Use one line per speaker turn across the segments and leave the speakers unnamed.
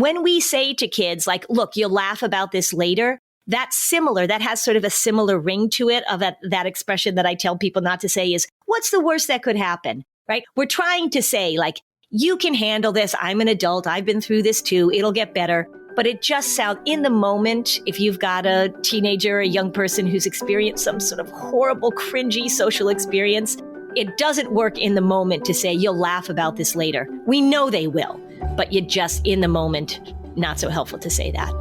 when we say to kids, like, look, you'll laugh about this later, that's similar. That has sort of a similar ring to it of that expression that I tell people not to say is, what's the worst that could happen, right? We're trying to say, like, you can handle this. I'm an adult. I've been through this too. It'll get better. But it just sounds, in the moment, if you've got a teenager, a young person who's experienced some sort of horrible, cringy social experience, it doesn't work in the moment to say, you'll laugh about this later. We know they will, but you just, in the moment, not so helpful to say that.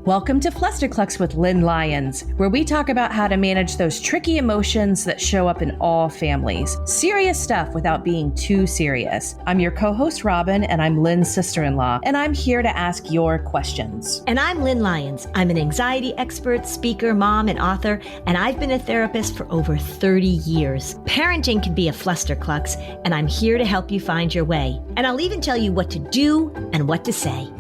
Welcome to Flusterclux with Lynn Lyons, where we talk about how to manage those tricky emotions that show up in all families. Serious stuff without being too serious. I'm your co-host, Robin, and I'm Lynn's sister-in-law, and I'm here to ask your questions.
And I'm Lynn Lyons. I'm an anxiety expert, speaker, mom, and author, and I've been a therapist for over 30 years. Parenting can be a flusterclux, and I'm here to help you find your way. And I'll even tell you what to do and what to say.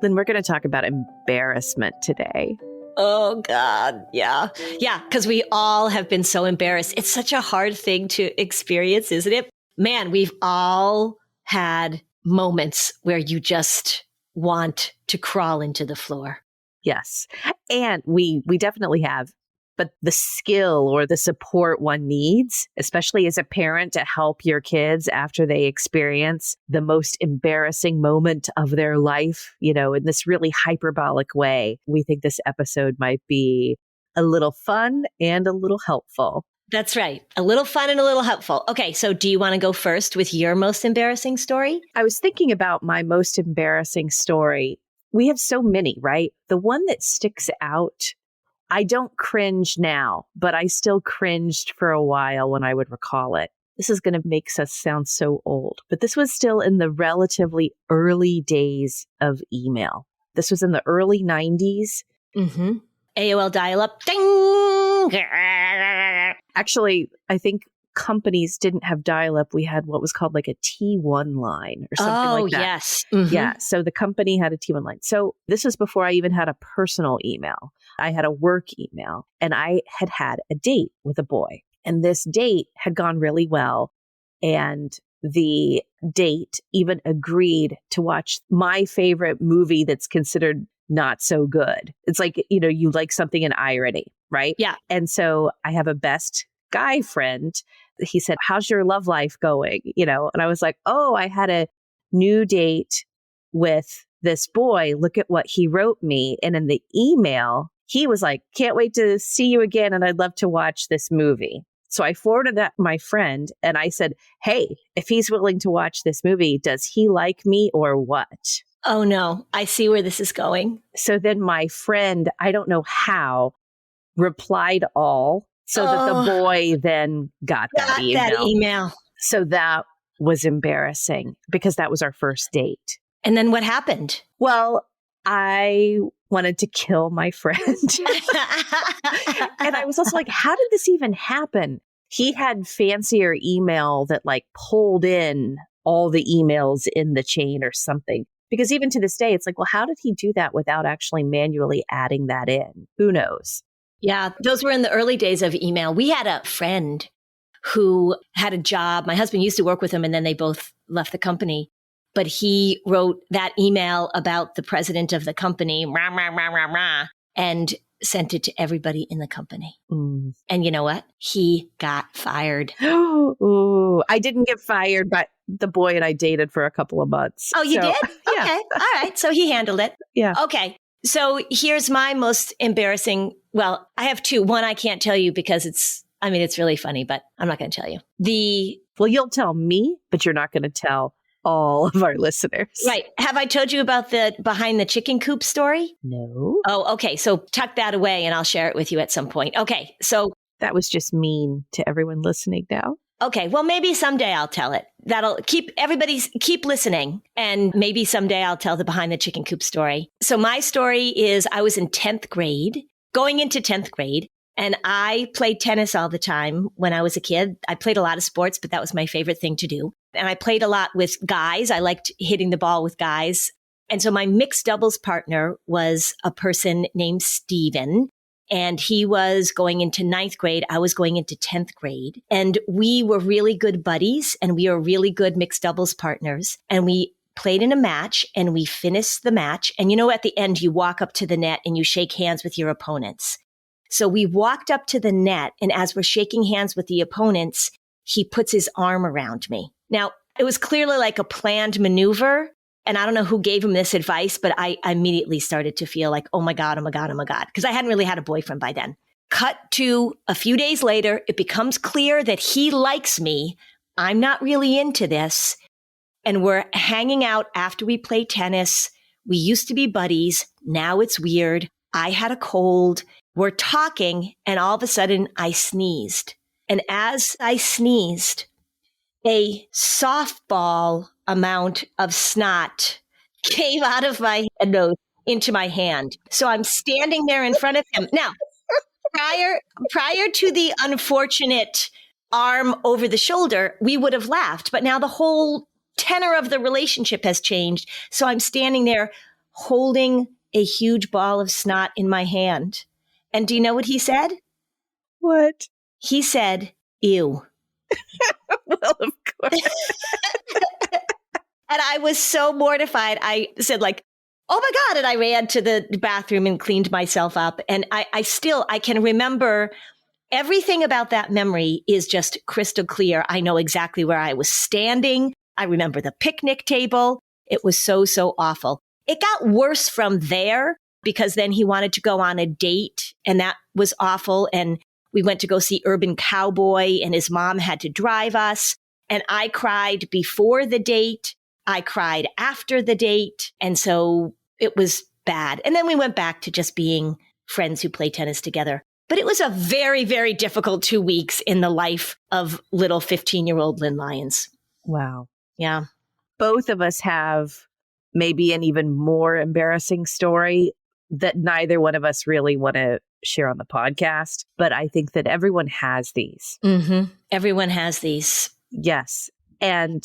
Lynn, we're going to talk about embarrassment today.
Oh, God. Yeah. Yeah. Because we all have been so embarrassed. It's such a hard thing to experience, isn't it? Man, we've all had moments where you just want to crawl into the floor.
Yes. And we definitely have. But the skill or the support one needs, especially as a parent, to help your kids after they experience the most embarrassing moment of their life, you know, in this really hyperbolic way, we think this episode might be a little fun and a little helpful.
That's right. A little fun and a little helpful. Okay. So do you want to go first with your most embarrassing story?
I was thinking about my most embarrassing story. We have so many, right? The one that sticks out, I don't cringe now, but I still cringed for a while when I would recall it. This is going to make us sound so old, but this was still in the relatively early days of email. This was in the early 90s.
Mm-hmm. AOL dial-up. Ding!
Actually, I think companies didn't have dial-up. We had what was called like a T1 line or something like that.
Oh, yes. Mm-hmm.
Yeah. So the company had a T1 line. So this was before I even had a personal email. I had a work email, and I had had a date with a boy, and this date had gone really well. And the date even agreed to watch my favorite movie that's considered not so good. It's like, you know, you like something in irony, right?
Yeah.
And so I have a best guy friend. He said, how's your love life going? You know, and I was like, oh, I had a new date with this boy. Look at what he wrote me. And in the email, he was like, can't wait to see you again. And I'd love to watch this movie. So I forwarded that to my friend and I said, hey, if he's willing to watch this movie, does he like me or what?
Oh, no. I see where this is going.
So then my friend, I don't know how, replied all so that the boy then got that email. So that was embarrassing because that was our first date.
And then what happened?
Well, I wanted to kill my friend. And I was also like, how did this even happen? He had fancier email that like pulled in all the emails in the chain or something. Because even to this day, it's like, well, how did he do that without actually manually adding that in? Who knows?
Yeah, those were in the early days of email. We had a friend who had a job. My husband used to work with him, and then they both left the company. But he wrote that email about the president of the company, rah, rah, rah, rah, rah, and sent it to everybody in the company.
Mm.
And you know what? He got fired.
Ooh, I didn't get fired, but the boy and I dated for a couple of months.
Oh, you did?
Yeah.
Okay. All right. So he handled it.
Yeah.
Okay. So here's my most embarrassing. Well, I have two. One I can't tell you because it's really funny, but I'm not going to tell you.
Well, you'll tell me, but you're not going to tell all of our listeners.
Right. Have I told you about the behind the chicken coop story?
No.
Oh, okay. So tuck that away and I'll share it with you at some point. Okay. So
that was just mean to everyone listening now.
Okay. Well, maybe someday I'll tell it. That'll keep listening. And maybe someday I'll tell the behind the chicken coop story. So my story is I was in 10th grade, going into 10th grade. And I played tennis all the time when I was a kid. I played a lot of sports, but that was my favorite thing to do. And I played a lot with guys. I liked hitting the ball with guys. And so my mixed doubles partner was a person named Steven. And he was going into 9th grade. I was going into 10th grade. And we were really good buddies and we were really good mixed doubles partners. And we played in a match and we finished the match. And at the end, you walk up to the net and you shake hands with your opponents. So we walked up to the net, and as we're shaking hands with the opponents, he puts his arm around me. Now, it was clearly like a planned maneuver. And I don't know who gave him this advice, but I immediately started to feel like, oh my God, because I hadn't really had a boyfriend by then. Cut to a few days later, it becomes clear that he likes me. I'm not really into this. And we're hanging out after we play tennis. We used to be buddies. Now it's weird. I had a cold. We're talking, and all of a sudden I sneezed. And as I sneezed, a softball amount of snot came out of my nose into my hand. So I'm standing there in front of him. Now, prior to the unfortunate arm over the shoulder, we would have laughed. But now the whole tenor of the relationship has changed. So I'm standing there holding a huge ball of snot in my hand. And do you know what he said?
What?
He said, ew.
Well, of course.
And I was so mortified. I said like, oh my God. And I ran to the bathroom and cleaned myself up. And I can remember everything about that memory is just crystal clear. I know exactly where I was standing. I remember the picnic table. It was so, so awful. It got worse from there because then he wanted to go on a date, and that was awful. And we went to go see Urban Cowboy, and his mom had to drive us. And I cried before the date. I cried after the date. And so it was bad. And then we went back to just being friends who play tennis together. But it was a very, very difficult 2 weeks in the life of little 15-year-old Lynn Lyons.
Wow.
Yeah.
Both of us have maybe an even more embarrassing story that neither one of us really want to share on the podcast. But I think that everyone has these.
Mm-hmm. Everyone has these.
Yes. And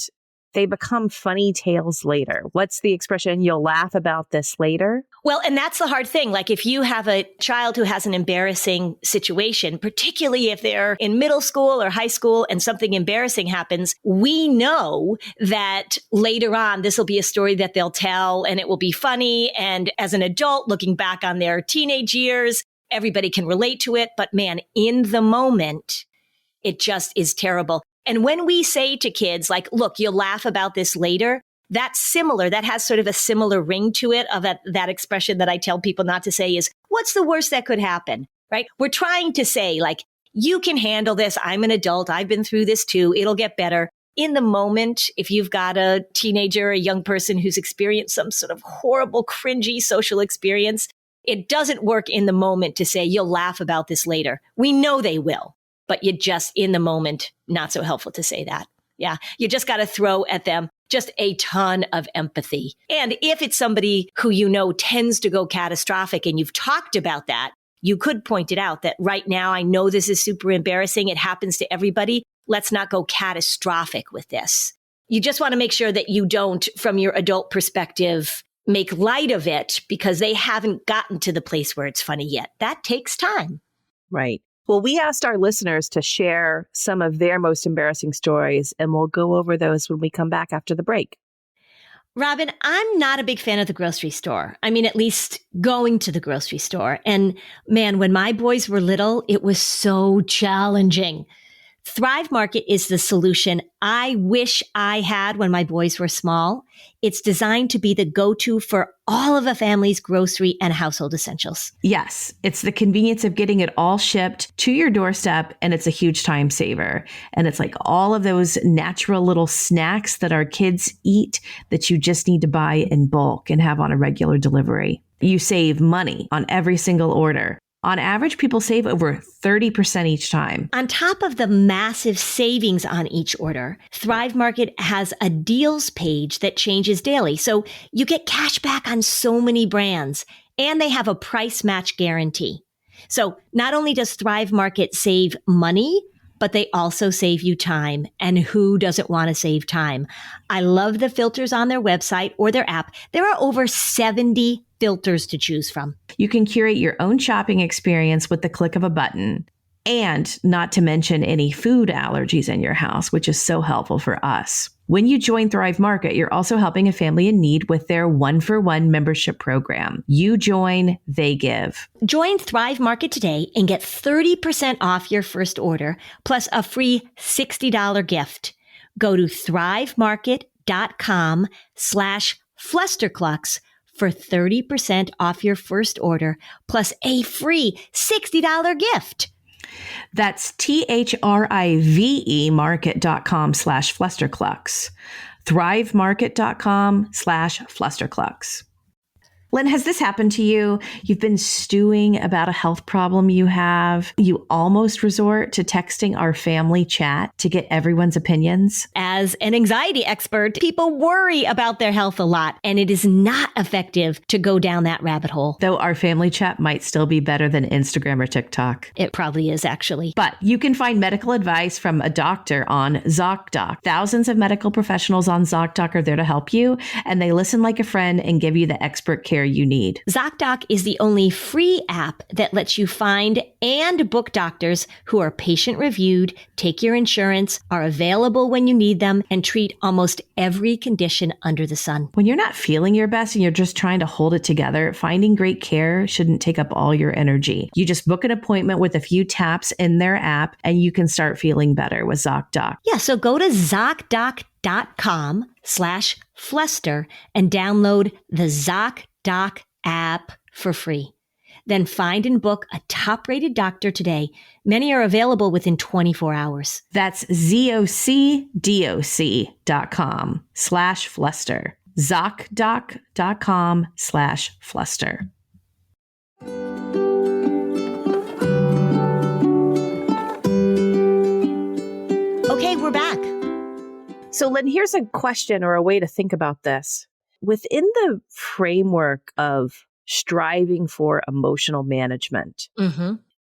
they become funny tales later. What's the expression? You'll laugh about this later.
Well, and that's the hard thing. Like if you have a child who has an embarrassing situation, particularly if they're in middle school or high school and something embarrassing happens, we know that later on, this will be a story that they'll tell and it will be funny. And as an adult looking back on their teenage years, everybody can relate to it. But man, in the moment, it just is terrible. And when we say to kids, like, look, you'll laugh about this later, that's similar. That has sort of a similar ring to it of that expression that I tell people not to say is, what's the worst that could happen, right? We're trying to say, like, you can handle this. I'm an adult. I've been through this too. It'll get better. In the moment, if you've got a teenager, a young person who's experienced some sort of horrible, cringy social experience, it doesn't work in the moment to say, you'll laugh about this later. We know they will. But you just, in the moment, not so helpful to say that. Yeah. You just got to throw at them just a ton of empathy. And if it's somebody who you know tends to go catastrophic and you've talked about that, you could point it out that right now, I know this is super embarrassing. It happens to everybody. Let's not go catastrophic with this. You just want to make sure that you don't, from your adult perspective, make light of it because they haven't gotten to the place where it's funny yet. That takes time.
Right. Well, we asked our listeners to share some of their most embarrassing stories, and we'll go over those when we come back after the break.
Robin, I'm not a big fan of the grocery store. I mean, at least going to the grocery store. And man, when my boys were little, it was so challenging. Thrive Market is the solution I wish I had when my boys were small. It's designed to be the go-to for all of a family's grocery and household essentials.
Yes, it's the convenience of getting it all shipped to your doorstep, and it's a huge time saver. And it's like all of those natural little snacks that our kids eat that you just need to buy in bulk and have on a regular delivery. You save money on every single order. On average, people save over 30% each time.
On top of the massive savings on each order, Thrive Market has a deals page that changes daily. So you get cash back on so many brands, and they have a price match guarantee. So not only does Thrive Market save money, but they also save you time. And who doesn't want to save time? I love the filters on their website or their app. There are over 70 filters to choose from.
You can curate your own shopping experience with the click of a button. And not to mention any food allergies in your house, which is so helpful for us. When you join Thrive Market, you're also helping a family in need with their 1-for-1 membership program. You join, they give.
Join Thrive Market today and get 30% off your first order, plus a free $60 gift. Go to thrivemarket.com/Flusterclux for 30% off your first order, plus a free $60 gift.
That's THRIVE market.com/Flusterclux. thrivemarket.com/Flusterclux. Lynn, has this happened to you? You've been stewing about a health problem you have. You almost resort to texting our family chat to get everyone's opinions.
As an anxiety expert, people worry about their health a lot, and it is not effective to go down that rabbit hole.
Though our family chat might still be better than Instagram or TikTok.
It probably is, actually.
But you can find medical advice from a doctor on ZocDoc. Thousands of medical professionals on ZocDoc are there to help you, and they listen like a friend and give you the expert care you need.
ZocDoc is the only free app that lets you find and book doctors who are patient reviewed, take your insurance, are available when you need them, and treat almost every condition under the sun.
When you're not feeling your best and you're just trying to hold it together, finding great care shouldn't take up all your energy. You just book an appointment with a few taps in their app and you can start feeling better with ZocDoc.
Yeah, so go to ZocDoc.com/Fluster and download the ZocDoc app for free. Then find and book a top-rated doctor today. Many are available within 24 hours.
That's ZocDoc.com/Fluster. ZocDoc.com/Fluster.
Okay, we're back.
So, Lynn, here's a question or a way to think about this. Within the framework of striving for emotional management,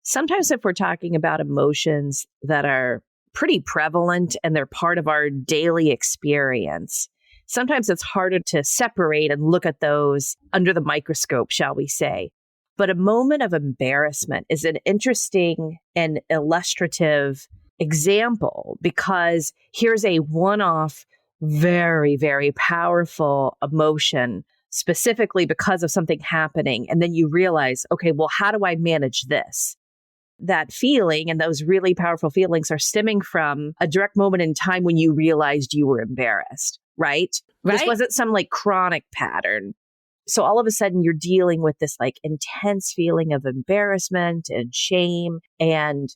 sometimes if we're talking about emotions that are pretty prevalent and they're part of our daily experience, sometimes it's harder to separate and look at those under the microscope, shall we say. But a moment of embarrassment is an interesting and illustrative example because here's a one-off, very, very powerful emotion, specifically because of something happening. And then you realize, okay, well, how do I manage this? That feeling and those really powerful feelings are stemming from a direct moment in time when you realized you were embarrassed, right? This wasn't some like chronic pattern. So all of a sudden you're dealing with this like intense feeling of embarrassment and shame, and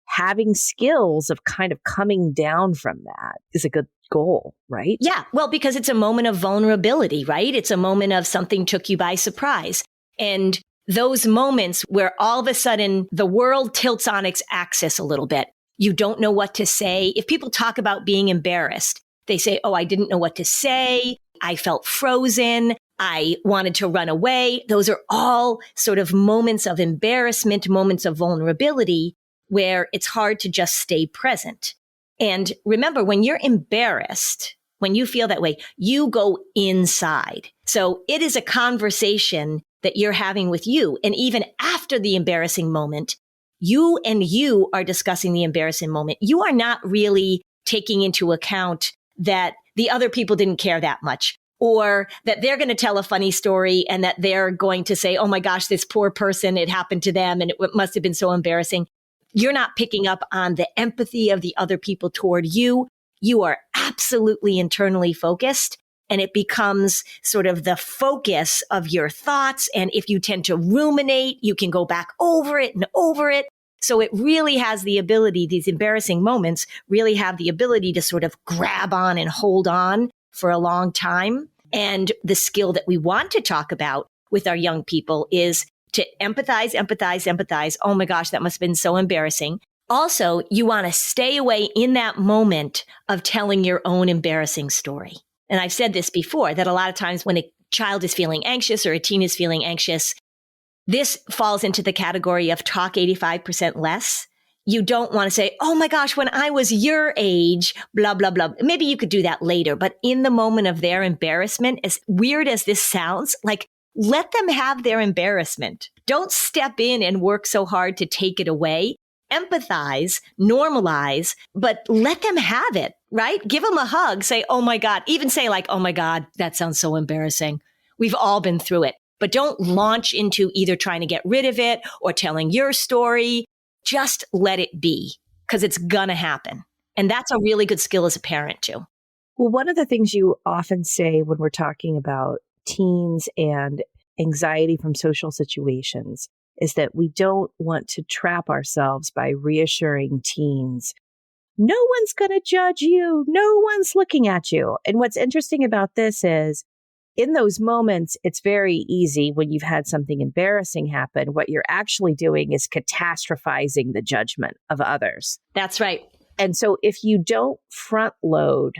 having skills of kind of coming down from that is a good goal, right?
Yeah. Well, because it's a moment of vulnerability, right? It's a moment of something took you by surprise. And those moments where all of a sudden the world tilts on its axis a little bit, you don't know what to say. If people talk about being embarrassed, they say, oh, I didn't know what to say. I felt frozen. I wanted to run away. Those are all sort of moments of embarrassment, moments of vulnerability where it's hard to just stay present. And remember, when you're embarrassed, when you feel that way, you go inside. So it is a conversation that you're having with you. And even after the embarrassing moment, you and you are discussing the embarrassing moment. You are not really taking into account that the other people didn't care that much, or that they're going to tell a funny story and that they're going to say, oh my gosh, this poor person, it happened to them and it must have been so embarrassing. You're not picking up on the empathy of the other people toward you. You are absolutely internally focused, and it becomes sort of the focus of your thoughts. And if you tend to ruminate, you can go back over it and over it. So it really has the ability, these embarrassing moments really have the ability to sort of grab on and hold on for a long time. And the skill that we want to talk about with our young people is to empathize. Oh my gosh, that must have been so embarrassing. Also, you want to stay away in that moment of telling your own embarrassing story. And I've said this before, that a lot of times when a child is feeling anxious or a teen is feeling anxious, this falls into the category of talk 85% less. You don't want to say, oh my gosh, when I was your age, blah, blah, blah. Maybe you could do that later, but in the moment of their embarrassment, as weird as this sounds, like, let them have their embarrassment. Don't step in and work so hard to take it away.
empathize, normalize, but let them have it, right? Give them a hug. Say, oh my God. Even say like, oh my God, that sounds so embarrassing. We've all been through it. But don't launch into either trying to get rid of it or telling your story. Just let it be, because it's going to happen. And that's a really good skill as a parent too.
Well, one of the things you often say when we're talking about teens and anxiety from social situations is that we don't want to trap ourselves by reassuring teens, no one's going to judge you. No one's looking at you. And what's interesting about this is in those moments, it's very easy when you've had something embarrassing happen. What you're actually doing is catastrophizing the judgment of others.
That's right.
And so if you don't front load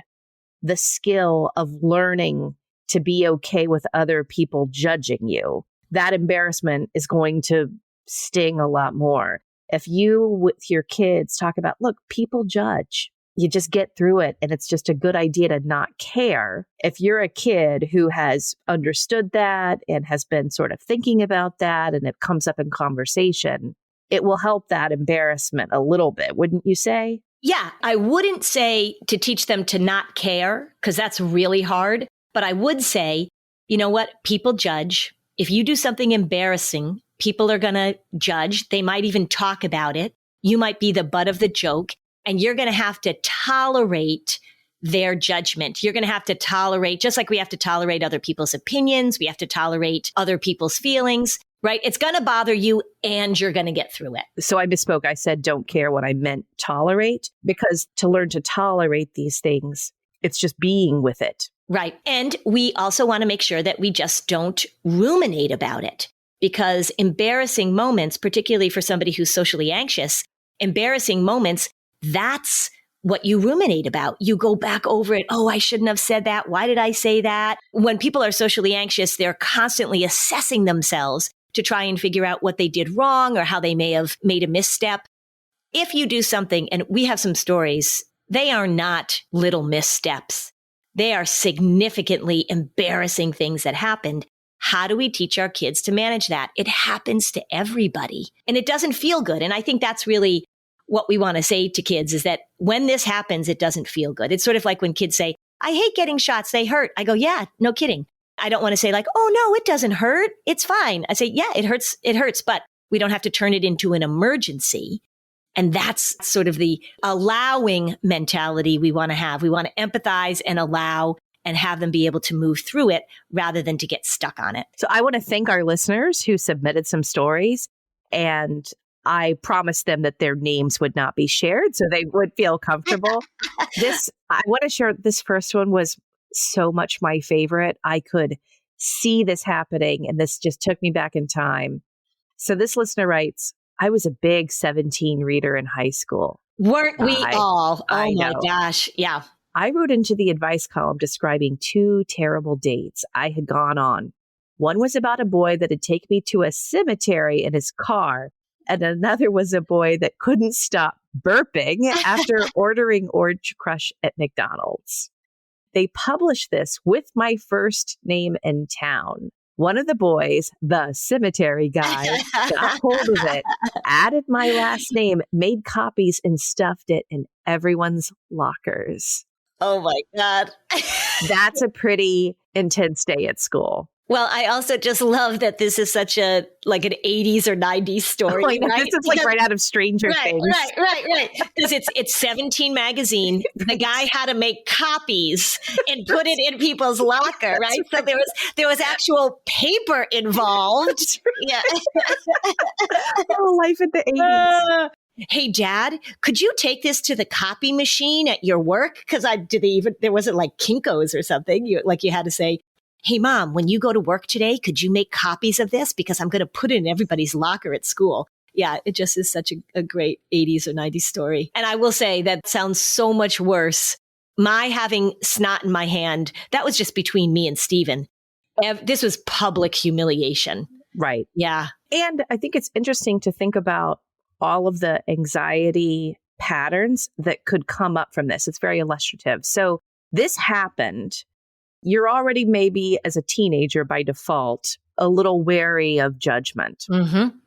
the skill of learning to be okay with other people judging you, that embarrassment is going to sting a lot more. If you, with your kids, talk about, look, people judge, you just get through it. And it's just a good idea to not care. If you're a kid who has understood that and has been sort of thinking about that, and it comes up in conversation, it will help that embarrassment a little bit, wouldn't you say?
Yeah, I wouldn't say to teach them to not care, because that's really hard. But I would say, you know what? People judge. If you do something embarrassing, people are going to judge. They might even talk about it. You might be the butt of the joke, and you're going to have to tolerate their judgment. You're going to have to tolerate, just like we have to tolerate other people's opinions. We have to tolerate other people's feelings, right? It's going to bother you, and you're going to get through it.
So I misspoke. I said don't care when I meant tolerate, because to learn to tolerate these things, it's just being with it.
Right. And we also want to make sure that we just don't ruminate about it, because embarrassing moments, particularly for somebody who's socially anxious, embarrassing moments, that's what you ruminate about. You go back over it. Oh, I shouldn't have said that. Why did I say that? When people are socially anxious, they're constantly assessing themselves to try and figure out what they did wrong or how they may have made a misstep. If you do something, and we have some stories, they are not little missteps. They are significantly embarrassing things that happened. How do we teach our kids to manage that? It happens to everybody, and it doesn't feel good. And I think that's really what we want to say to kids, is that when this happens, it doesn't feel good. It's sort of like when kids say, I hate getting shots. They hurt. I go, yeah, no kidding. I don't want to say like, oh, no, it doesn't hurt. It's fine. I say, yeah, it hurts. It hurts, but we don't have to turn it into an emergency. And that's sort of the allowing mentality we want to have. We want to empathize and allow and have them be able to move through it rather than to get stuck on it.
So I want to thank our listeners who submitted some stories, and I promised them that their names would not be shared so they would feel comfortable. I want to share, this first one was so much my favorite. I could see this happening, and this just took me back in time. So this listener writes, I was a big 17 reader in high school.
Weren't we all? Oh
I
my
know.
gosh. Yeah.
I wrote into the advice column describing 2 terrible dates I had gone on. One was about a boy that had taken me to a cemetery in his car, and another was a boy that couldn't stop burping after ordering Orange Crush at McDonald's. They published this with my first name in town. One of the boys, the cemetery guy, got hold of it, added my last name, made copies, and stuffed it in everyone's lockers.
Oh my God.
That's a pretty intense day at school.
Well, I also just love that this is such a like an 80s or 90s story.
Like,
right?
This is like right out of Stranger Things.
Right. Because it's 17 magazine. The guy had to make copies and put it in people's locker, right? So there was actual paper involved. Yeah.
Oh, life in the 80s.
Hey, Dad, could you take this to the copy machine at your work? Because there wasn't like Kinko's or something. You had to say, hey, Mom, when you go to work today, could you make copies of this? Because I'm going to put it in everybody's locker at school. Yeah, it just is such a great 80s or 90s story. And I will say that sounds so much worse. My having snot in my hand, that was just between me and Steven. This was public humiliation.
Right.
Yeah.
And I think it's interesting to think about all of the anxiety patterns that could come up from this. It's very illustrative. So this happened. You're already maybe as a teenager by default, a little wary of judgment,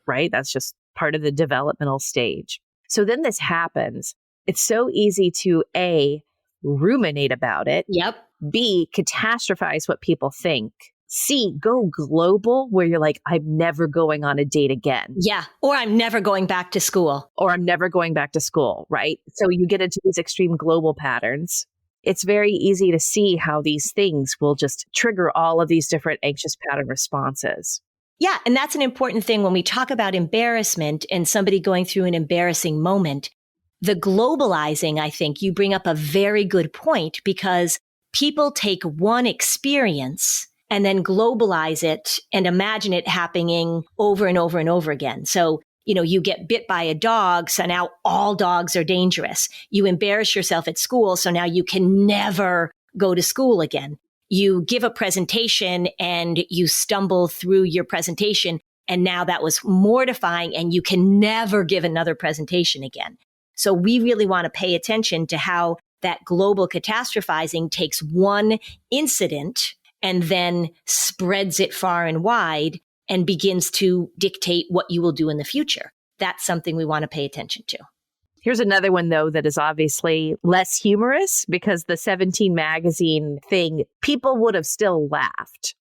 right? That's just part of the developmental stage. So then this happens. It's so easy to A, ruminate about it.
Yep.
B, catastrophize what people think. C, go global where you're like, I'm never going on a date again.
Yeah. Or I'm never going back to school.
Or I'm never going back to school, right? So you get into these extreme global patterns. It's very easy to see how these things will just trigger all of these different anxious pattern responses.
Yeah. And that's an important thing when we talk about embarrassment and somebody going through an embarrassing moment. The globalizing, I think you bring up a very good point, because people take one experience and then globalize it and imagine it happening over and over and over again. So, you get bit by a dog, so now all dogs are dangerous. You embarrass yourself at school, so now you can never go to school again. You give a presentation and you stumble through your presentation, and now that was mortifying and you can never give another presentation again. So we really want to pay attention to how that global catastrophizing takes one incident and then spreads it far and wide and begins to dictate what you will do in the future. That's something we want to pay attention to.
Here's another one, though, that is obviously less humorous, because the 17 magazine thing, people would have still laughed.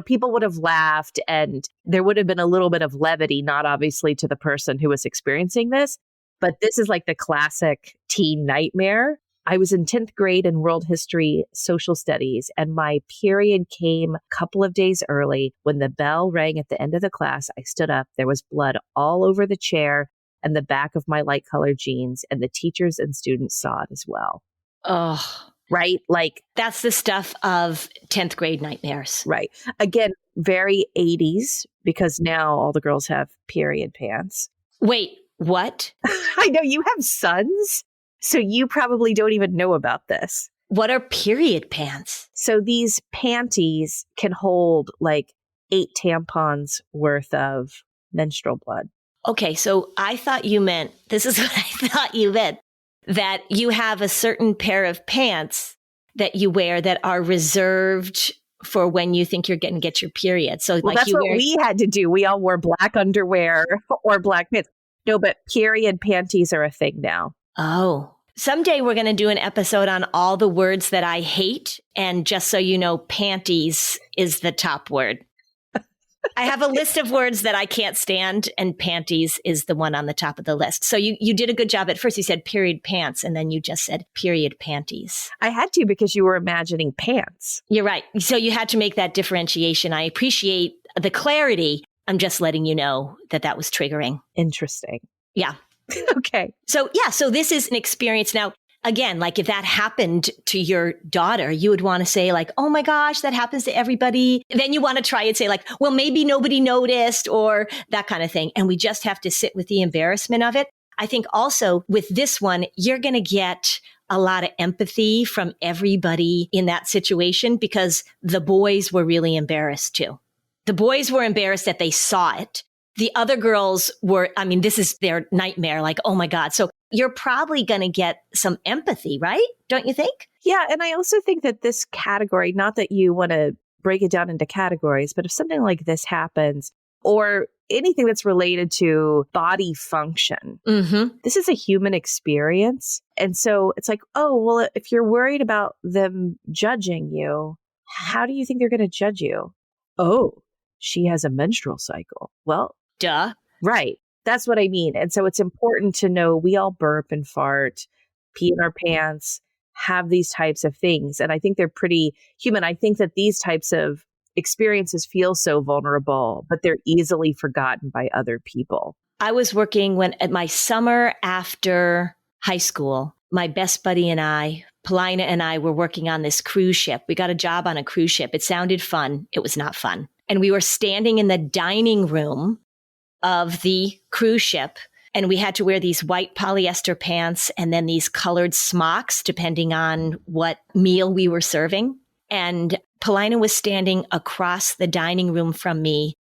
People would have laughed and there would have been a little bit of levity, not obviously to the person who was experiencing this, but this is like the classic teen nightmare. I was in 10th grade in world history, social studies, and my period came a couple of days early. When the bell rang at the end of the class, I stood up. There was blood all over the chair and the back of my light colored jeans, and the teachers and students saw it as well.
Oh,
right? Like,
that's the stuff of 10th grade nightmares.
Right. Again, very 80s, because now all the girls have period pants.
Wait, what?
I know you have sons, so you probably don't even know about this.
What are period pants?
So these panties can hold like 8 tampons worth of menstrual blood.
Okay, so I thought you meant, this is what I thought you meant, that you have a certain pair of pants that you wear that are reserved for when you think you're going to get your period. So
well, that's what we had to do. We all wore black underwear or black pants. No, but period panties are a thing now.
Oh. Someday we're going to do an episode on all the words that I hate. And just so you know, panties is the top word. I have a list of words that I can't stand, and panties is the one on the top of the list. So you did a good job. At first you said period pants, and then you just said period panties.
I had to, because you were imagining pants.
You're right. So you had to make that differentiation. I appreciate the clarity. I'm just letting you know that was triggering.
Interesting.
Yeah.
Okay.
So this is an experience. Now, again, like if that happened to your daughter, you would want to say like, oh my gosh, that happens to everybody. Then you want to try and say like, well, maybe nobody noticed, or that kind of thing. And we just have to sit with the embarrassment of it. I think also with this one, you're going to get a lot of empathy from everybody in that situation, because the boys were really embarrassed too. The boys were embarrassed that they saw it. The other girls were, this is their nightmare. Like, oh my God. So you're probably going to get some empathy, right? Don't you think?
Yeah. And I also think that this category, not that you want to break it down into categories, but if something like this happens, or anything that's related to body function, this is a human experience. And so it's like, oh, well, if you're worried about them judging you, how do you think they're going to judge you? Oh, she has a menstrual cycle. Well,
duh.
Right. That's what I mean. And so it's important to know we all burp and fart, pee in our pants, have these types of things. And I think they're pretty human. I think that these types of experiences feel so vulnerable, but they're easily forgotten by other people.
I was working at my summer after high school. My best buddy and I, Paulina and I, were working on this cruise ship. We got a job on a cruise ship. It sounded fun. It was not fun. And we were standing in the dining room of the cruise ship, and we had to wear these white polyester pants and then these colored smocks, depending on what meal we were serving. And Paulina was standing across the dining room from me,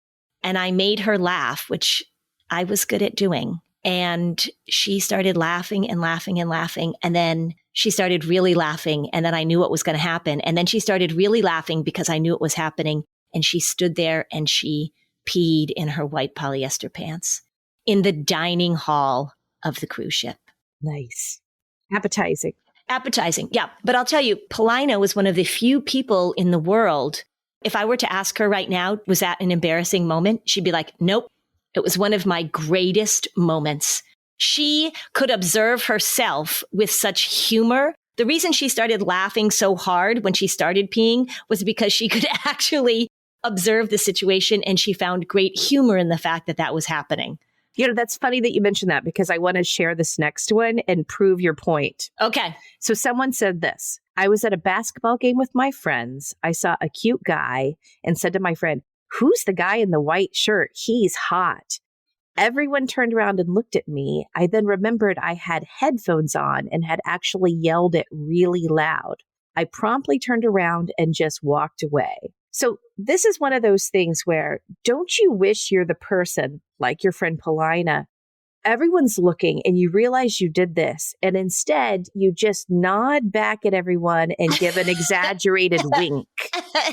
and I made her laugh, which I was good at doing. And she started laughing and laughing and laughing. And then she started really laughing. And then I knew what was going to happen. And then she started really laughing because I knew it was happening. And she stood there and she peed in her white polyester pants in the dining hall of the cruise ship.
Nice. Appetizing.
Appetizing. Yeah. But I'll tell you, Paulina was one of the few people in the world. If I were to ask her right now, was that an embarrassing moment? She'd be like, nope. It was one of my greatest moments. She could observe herself with such humor. The reason she started laughing so hard when she started peeing was because she could actually observe the situation, and she found great humor in the fact that that was happening.
You know, that's funny that you mentioned that, because I want to share this next one and prove your point.
Okay.
So someone said this: I was at a basketball game with my friends. I saw a cute guy and said to my friend, "Who's the guy in the white shirt? He's hot." Everyone turned around and looked at me. I then remembered I had headphones on and had actually yelled it really loud. I promptly turned around and just walked away. So this is one of those things where, don't you wish you're the person like your friend Paulina? Everyone's looking and you realize you did this, and instead you just nod back at everyone and give an exaggerated wink.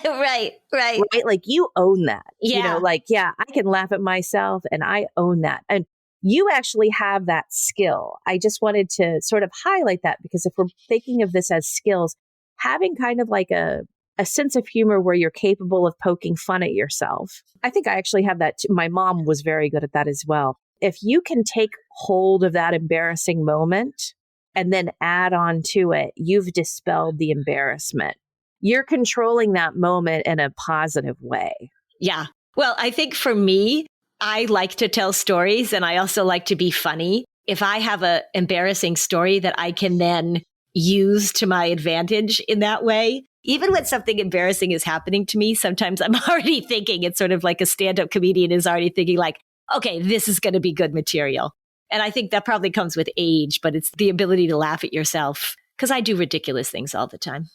Right.
Right? Like, you own that.
Yeah.
You know, like, yeah, I can laugh at myself and I own that. And you actually have that skill. I just wanted to sort of highlight that, because if we're thinking of this as skills, having kind of like a sense of humor where you're capable of poking fun at yourself. I think I actually have that too. My mom was very good at that as well. If you can take hold of that embarrassing moment and then add on to it, you've dispelled the embarrassment. You're controlling that moment in a positive way.
Yeah. Well, I think for me, I like to tell stories, and I also like to be funny. If I have an embarrassing story that I can then use to my advantage in that way, even when something embarrassing is happening to me, sometimes I'm already thinking, it's sort of like a stand-up comedian is already thinking like, okay, this is going to be good material. And I think that probably comes with age, but it's the ability to laugh at yourself, because I do ridiculous things all the time.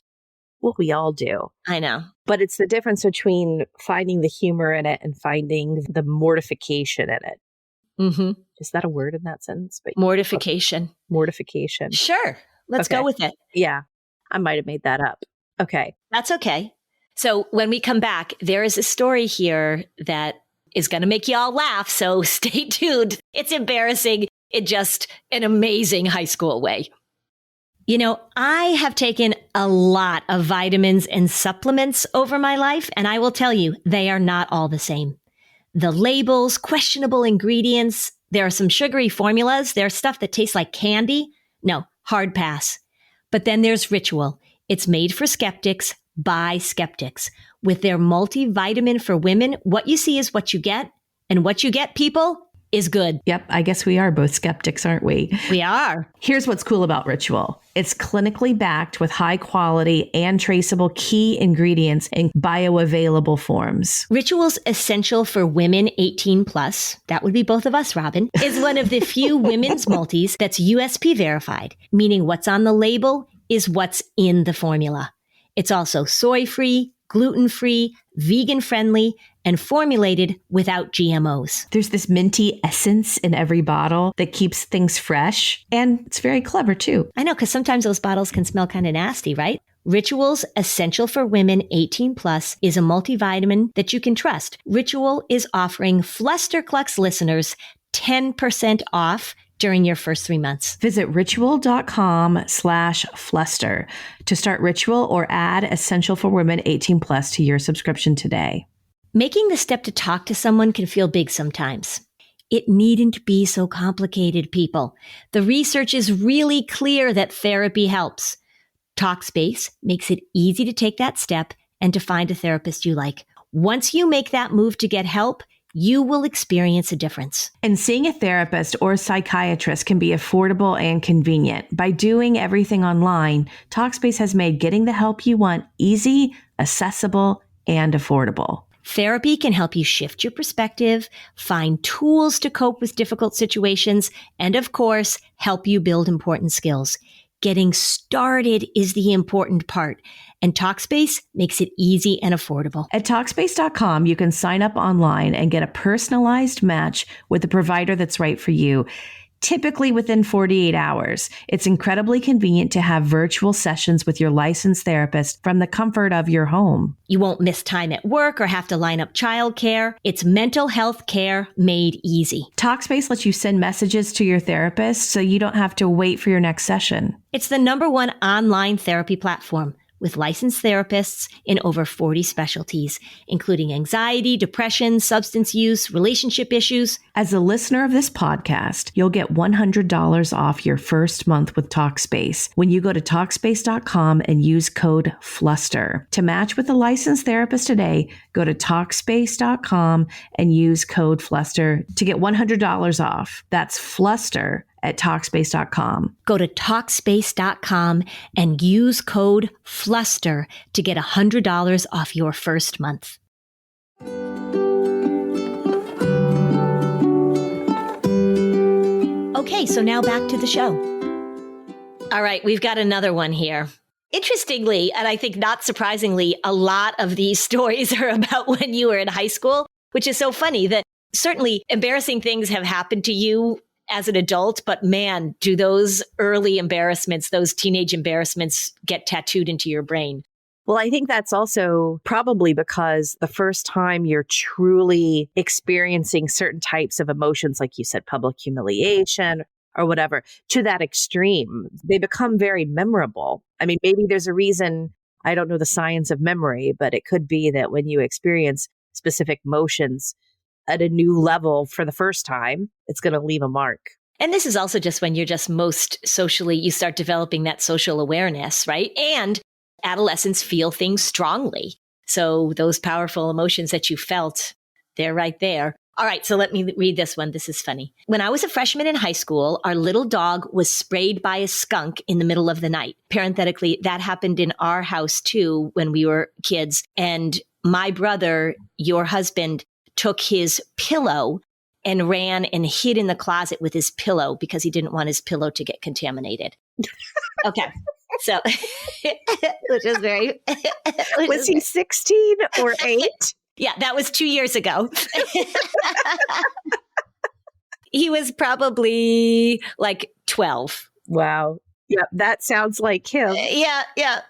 Well, we all do.
I know.
But it's the difference between finding the humor in it and finding the mortification in it.
Mm-hmm.
Is that a word in that sentence? But
mortification.
Mortification.
Sure. Let's go with it.
Yeah. I might have made that up. Okay.
That's okay. So when we come back, there is a story here that is going to make you all laugh. So stay tuned. It's embarrassing in just an amazing high school way. You know, I have taken a lot of vitamins and supplements over my life, and I will tell you, they are not all the same. The labels, questionable ingredients, there are some sugary formulas, there's stuff that tastes like candy. No, hard pass. But then there's Ritual. It's made for skeptics by skeptics. With their multivitamin for women, what you see is what you get. And what you get, people, is good.
Yep, I guess we are both skeptics, aren't we?
We are.
Here's what's cool about Ritual. It's clinically backed with high quality and traceable key ingredients in bioavailable forms.
Ritual's Essential for Women 18 plus, that would be both of us, Robin, is one of the few women's multis that's USP verified, meaning what's on the label is what's in the formula. It's also soy-free, gluten-free, vegan-friendly, and formulated without GMOs.
There's this minty essence in every bottle that keeps things fresh, and it's very clever too.
I know, because sometimes those bottles can smell kind of nasty, right? Ritual's Essential for Women 18 plus is a multivitamin that you can trust. Ritual is offering Flusterclux listeners 10% off during your first 3 months.
Visit ritual.com/fluster to start Ritual or add Essential for Women 18 plus to your subscription today.
Making the step to talk to someone can feel big sometimes. It needn't be so complicated, people. The research is really clear that therapy helps. Talkspace makes it easy to take that step and to find a therapist you like. Once you make that move to get help, you will experience a difference.
And seeing a therapist or psychiatrist can be affordable and convenient. By doing everything online, Talkspace has made getting the help you want easy, accessible, and affordable.
Therapy can help you shift your perspective, find tools to cope with difficult situations, and of course, help you build important skills. Getting started is the important part, and Talkspace makes it easy and affordable.
At Talkspace.com, you can sign up online and get a personalized match with the provider that's right for you. typically within 48 hours. It's incredibly convenient to have virtual sessions with your licensed therapist from the comfort of your home.
You won't miss time at work or have to line up childcare. It's mental health care made easy.
Talkspace lets you send messages to your therapist so you don't have to wait for your next session.
It's the #1 online therapy platform with licensed therapists in over 40 specialties, including anxiety, depression, substance use, relationship issues.
As a listener of this podcast, you'll get $100 off your first month with Talkspace when you go to Talkspace.com and use code FLUSTER. To match with a licensed therapist today, go to Talkspace.com and use code FLUSTER to get $100 off. That's FLUSTER at Talkspace.com.
Go to Talkspace.com and use code FLUSTER to get $100 off your first month. Okay, so now back to the show. All right, we've got another one here. Interestingly, and I think not surprisingly, a lot of these stories are about when you were in high school, which is so funny that certainly embarrassing things have happened to you as an adult, but man, do those early embarrassments, those teenage embarrassments get tattooed into your brain.
Well, I think that's also probably because the first time you're truly experiencing certain types of emotions, like you said, public humiliation or whatever, to that extreme, they become very memorable. I mean, maybe there's a reason, I don't know the science of memory, but it could be that when you experience specific emotions at a new level for the first time, it's going to leave a mark.
And this is also just when you're just most socially, you start developing that social awareness, right? And adolescents feel things strongly. So those powerful emotions that you felt, they're right there. All right, so let me read this one. This is funny. When I was a freshman in high school, our little dog was sprayed by a skunk in the middle of the night. Parenthetically, that happened in our house too when we were kids. And my brother, your husband, took his pillow and ran and hid in the closet with his pillow because he didn't want his pillow to get contaminated. Okay. So, which is very...
Was he 16 or 8?
Yeah, that was 2 years ago. He was probably like 12.
Wow. Yeah, that sounds like him.
Yeah.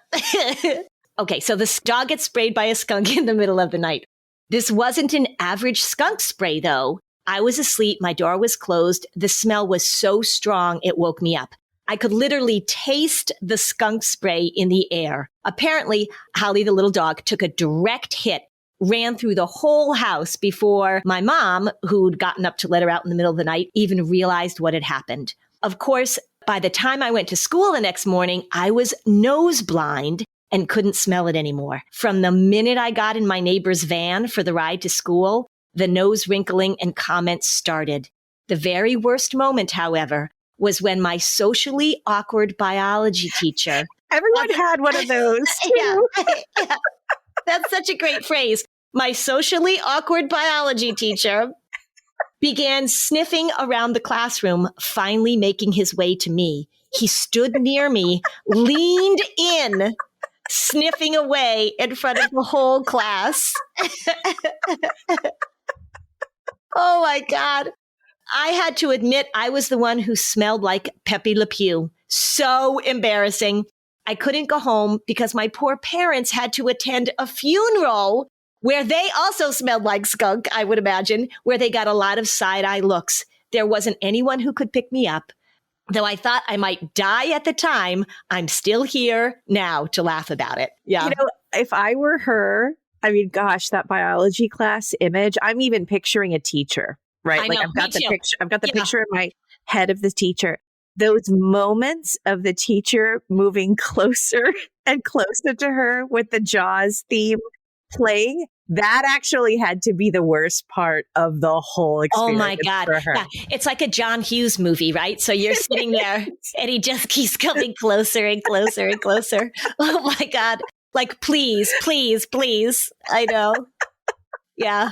Okay, so this dog gets sprayed by a skunk in the middle of the night. This wasn't an average skunk spray, though. I was asleep. My door was closed. The smell was so strong, it woke me up. I could literally taste the skunk spray in the air. Apparently, Holly, the little dog, took a direct hit, ran through the whole house before my mom, who'd gotten up to let her out in the middle of the night, even realized what had happened. Of course, by the time I went to school the next morning, I was nose blind and couldn't smell it anymore. From the minute I got in my neighbor's van for the ride to school, the nose wrinkling and comments started. The very worst moment, however, was when my socially awkward biology teacher...
Everyone had one of those, too.
Yeah. That's such a great phrase. My socially awkward biology teacher began sniffing around the classroom, finally making his way to me. He stood near me, leaned in, sniffing away in front of the whole class. Oh my God. I had to admit I was the one who smelled like Pepe Le Pew. So embarrassing. I couldn't go home because my poor parents had to attend a funeral where they also smelled like skunk, I would imagine, where they got a lot of side-eye looks. There wasn't anyone who could pick me up. Though I thought I might die at the time, I'm still here now to laugh about it. Yeah.
You know, if I were her, I mean, gosh, that biology class image, I'm even picturing a teacher, right?
I
Like
know,
I've got
me
the
too.
picture, I've got the
Yeah.
picture in my head of the teacher. Those moments of the teacher moving closer and closer to her with the Jaws theme playing, that actually had to be the worst part of the whole
Oh
experience.
my God.
For her.
Yeah. It's like a John Hughes movie, right? So you're sitting there and he just keeps coming closer and closer and closer. Oh my God. Like, please, please, please. I know. Yeah.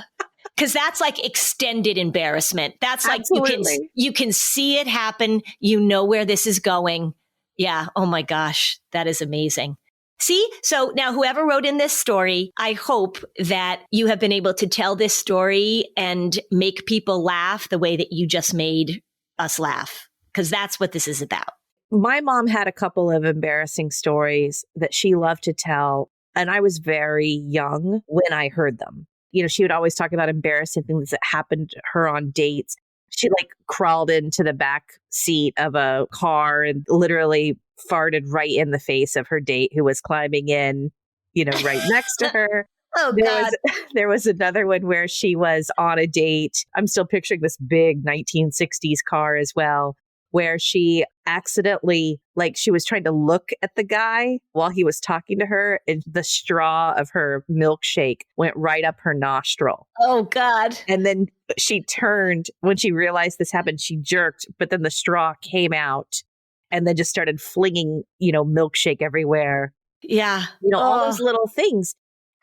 Because that's like extended embarrassment. That's like
Absolutely.
you can see it happen. You know where this is going. Yeah. Oh my gosh. That is amazing. See? So now whoever wrote in this story, I hope that you have been able to tell this story and make people laugh the way that you just made
us laugh, because that's what this is about.
My mom had a couple of embarrassing stories that she loved to tell, and I was very young when I heard them. She would always talk about embarrassing things that happened to her on dates. She crawled into the back seat of a car and literally farted right in the face of her date who was climbing in, right next to her.
Oh, God.
There was another one where she was on a date. I'm still picturing this big 1960s car as well, where she accidentally, she was trying to look at the guy while he was talking to her, and the straw of her milkshake went right up her nostril.
Oh, God.
And then she turned when she realized this happened, she jerked, but then the straw came out and then just started flinging, milkshake everywhere.
Yeah.
All those little things.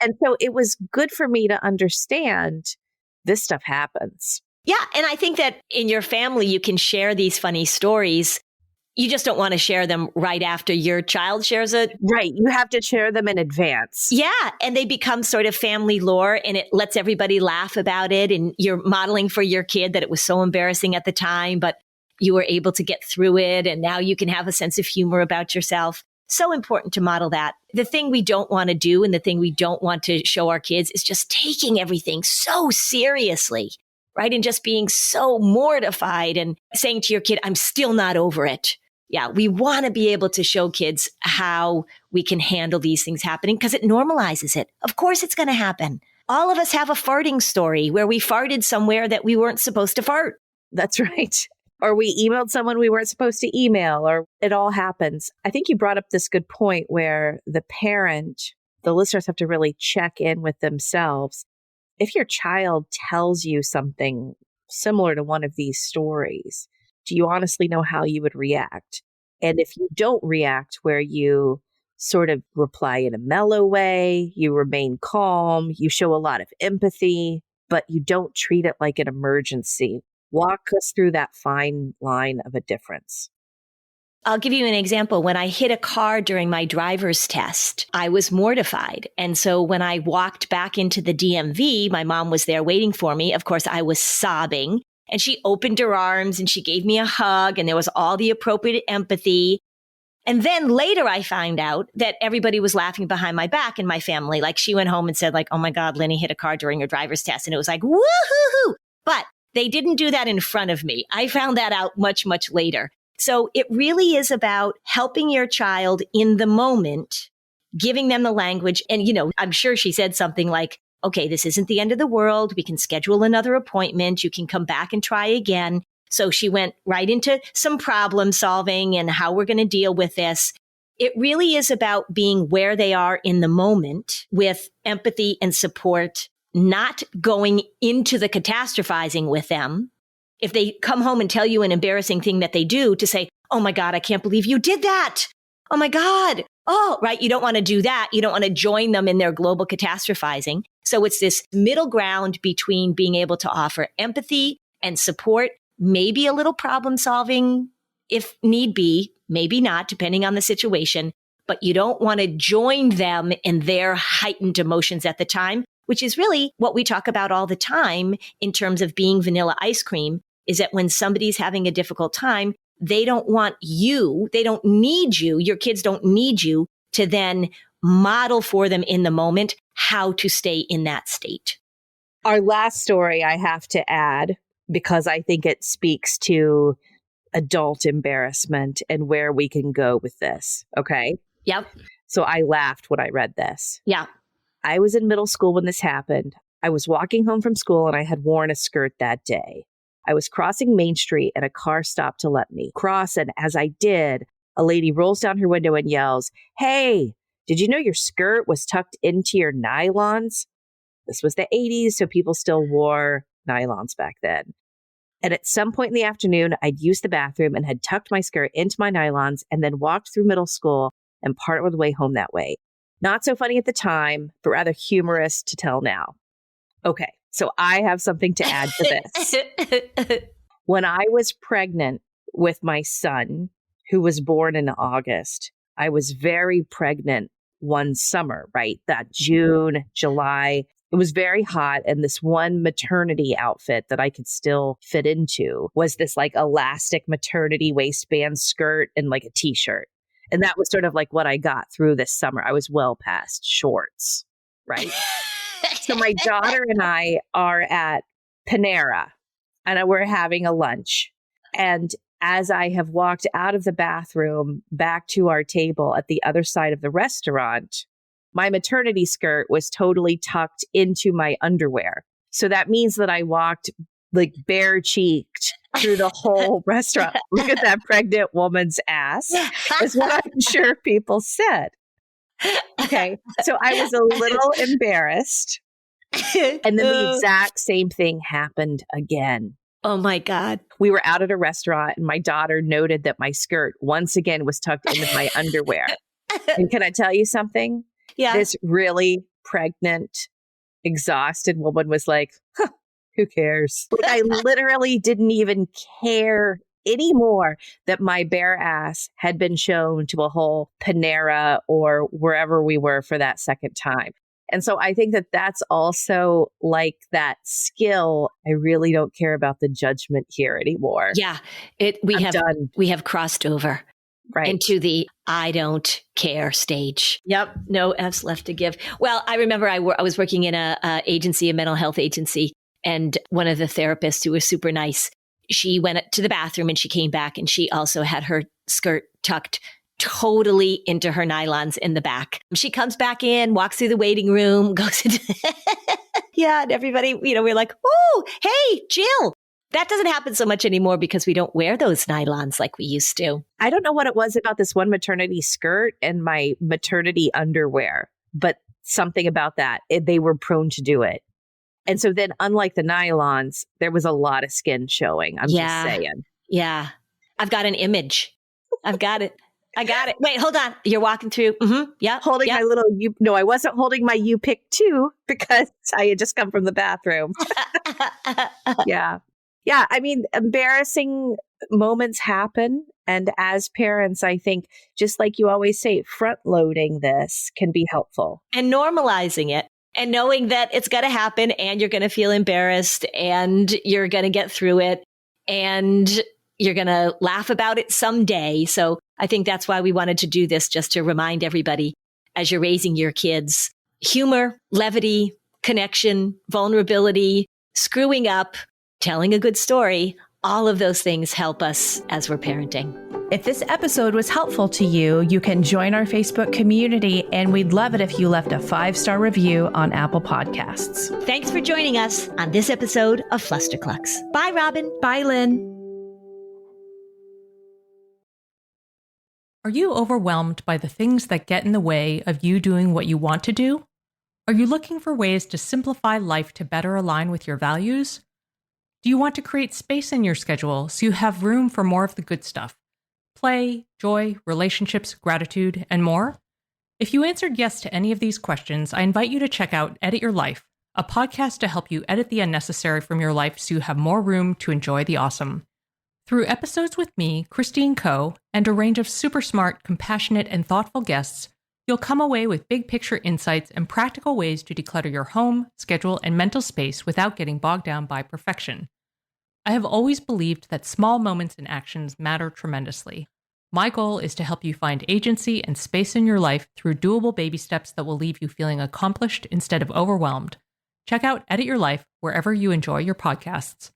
And so it was good for me to understand this stuff happens.
Yeah. And I think that in your family, you can share these funny stories. You just don't want to share them right after your child shares it.
Right. You have to share them in advance.
Yeah. And they become sort of family lore, and it lets everybody laugh about it. And you're modeling for your kid that it was so embarrassing at the time, but you were able to get through it. And now you can have a sense of humor about yourself. So important to model that. The thing we don't want to do and the thing we don't want to show our kids is just taking everything so seriously, right? And just being so mortified and saying to your kid, I'm still not over it. Yeah, we want to be able to show kids how we can handle these things happening because it normalizes it. Of course it's going to happen. All of us have a farting story where we farted somewhere that we weren't supposed to fart.
That's right. Or we emailed someone we weren't supposed to email, or it all happens. I think you brought up this good point where the listeners have to really check in with themselves. If your child tells you something similar to one of these stories, do you honestly know how you would react? And if you don't react, where you sort of reply in a mellow way, you remain calm, you show a lot of empathy, but you don't treat it like an emergency. Walk us through that fine line of a difference.
I'll give you an example. When I hit a car during my driver's test, I was mortified. And so when I walked back into the DMV, my mom was there waiting for me. Of course, I was sobbing, and she opened her arms and she gave me a hug, and there was all the appropriate empathy. And then later I found out that everybody was laughing behind my back in my family. Like, she went home and said, oh my God, Lenny hit a car during her driver's test. And it was like, woohoo! But they didn't do that in front of me. I found that out much, much later. So it really is about helping your child in the moment, giving them the language. And, I'm sure she said something like, okay, this isn't the end of the world. We can schedule another appointment. You can come back and try again. So she went right into some problem solving and how we're going to deal with this. It really is about being where they are in the moment with empathy and support, not going into the catastrophizing with them. If they come home and tell you an embarrassing thing that they do, to say, oh my God, I can't believe you did that. Oh my God. Oh, right. You don't want to do that. You don't want to join them in their global catastrophizing. So it's this middle ground between being able to offer empathy and support, maybe a little problem solving if need be, maybe not, depending on the situation. But you don't want to join them in their heightened emotions at the time, which is really what we talk about all the time in terms of being vanilla ice cream, is that when somebody's having a difficult time, they don't want you, they don't need you, your kids don't need you to then model for them in the moment how to stay in that state.
Our last story I have to add, because I think it speaks to adult embarrassment and where we can go with this. Okay.
Yep.
So I laughed when I read this.
Yeah.
I was in middle school when this happened. I was walking home from school and I had worn a skirt that day. I was crossing Main Street and a car stopped to let me cross. And as I did, a lady rolls down her window and yells, "Hey, did you know your skirt was tucked into your nylons?" This was the 80s, so people still wore nylons back then. And at some point in the afternoon, I'd used the bathroom and had tucked my skirt into my nylons and then walked through middle school and part of the way home that way. Not so funny at the time, but rather humorous to tell now. Okay, so I have something to add to this. When I was pregnant with my son, who was born in August, I was very pregnant one summer, right? That June, July, It was very hot. And this one maternity outfit that I could still fit into was this like elastic maternity waistband skirt and like a t-shirt. And that was sort of like what I got through this summer. I was well past shorts, right? So my daughter and I are at Panera and we're having a lunch. And as I have walked out of the bathroom back to our table at the other side of the restaurant, my maternity skirt was totally tucked into my underwear. So that means that I walked like bare cheeked through the whole restaurant. Look at that pregnant woman's ass, is what I'm sure people said. Okay. So I was a little embarrassed. And then the exact same thing happened again.
Oh my God.
We were out at a restaurant and my daughter noted that my skirt once again was tucked into my underwear. And can I tell you something?
Yeah.
This really pregnant, exhausted woman was like, who cares? Like, I literally didn't even care anymore that my bare ass had been shown to a whole Panera or wherever we were for that second time. And so I think that that's also like that skill. I really don't care about the judgment here anymore.
Yeah. We have crossed over into the I don't care stage. Yep. No F's left to give. Well, I remember I was working in a mental health agency, and one of the therapists who was super nice, she went to the bathroom and she came back and she also had her skirt tucked totally into her nylons in the back. She comes back in, walks through the waiting room, goes into yeah, and everybody, we're like, oh, hey, Jill. That doesn't happen so much anymore because we don't wear those nylons like we used to.
I don't know what it was about this one maternity skirt and my maternity underwear, but something about that, they were prone to do it. And so then, unlike the nylons, there was a lot of skin showing. I'm just saying.
Yeah. I've got an image. I've got it. I got it. Wait, hold on. You're walking through. Mm-hmm. Yeah.
Holding my little, no, I wasn't holding my you pick two because I had just come from the bathroom. Yeah. Yeah. I mean, embarrassing moments happen. And as parents, I think, just like you always say, front loading this can be helpful.
And normalizing it. And knowing that it's going to happen and you're going to feel embarrassed and you're going to get through it and you're going to laugh about it someday. So I think that's why we wanted to do this, just to remind everybody as you're raising your kids, humor, levity, connection, vulnerability, screwing up, telling a good story, all of those things help us as we're parenting.
If this episode was helpful to you, you can join our Facebook community, and we'd love it if you left a 5-star review on Apple Podcasts.
Thanks for joining us on this episode of Flusterclux. Bye, Robin.
Bye, Lynn.
Are you overwhelmed by the things that get in the way of you doing what you want to do? Are you looking for ways to simplify life to better align with your values? Do you want to create space in your schedule so you have room for more of the good stuff? Play, joy, relationships, gratitude, and more? If you answered yes to any of these questions, I invite you to check out Edit Your Life, a podcast to help you edit the unnecessary from your life so you have more room to enjoy the awesome. Through episodes with me, Christine Coe, and a range of super smart, compassionate, and thoughtful guests, you'll come away with big picture insights and practical ways to declutter your home, schedule, and mental space without getting bogged down by perfection. I have always believed that small moments and actions matter tremendously. My goal is to help you find agency and space in your life through doable baby steps that will leave you feeling accomplished instead of overwhelmed. Check out Edit Your Life wherever you enjoy your podcasts.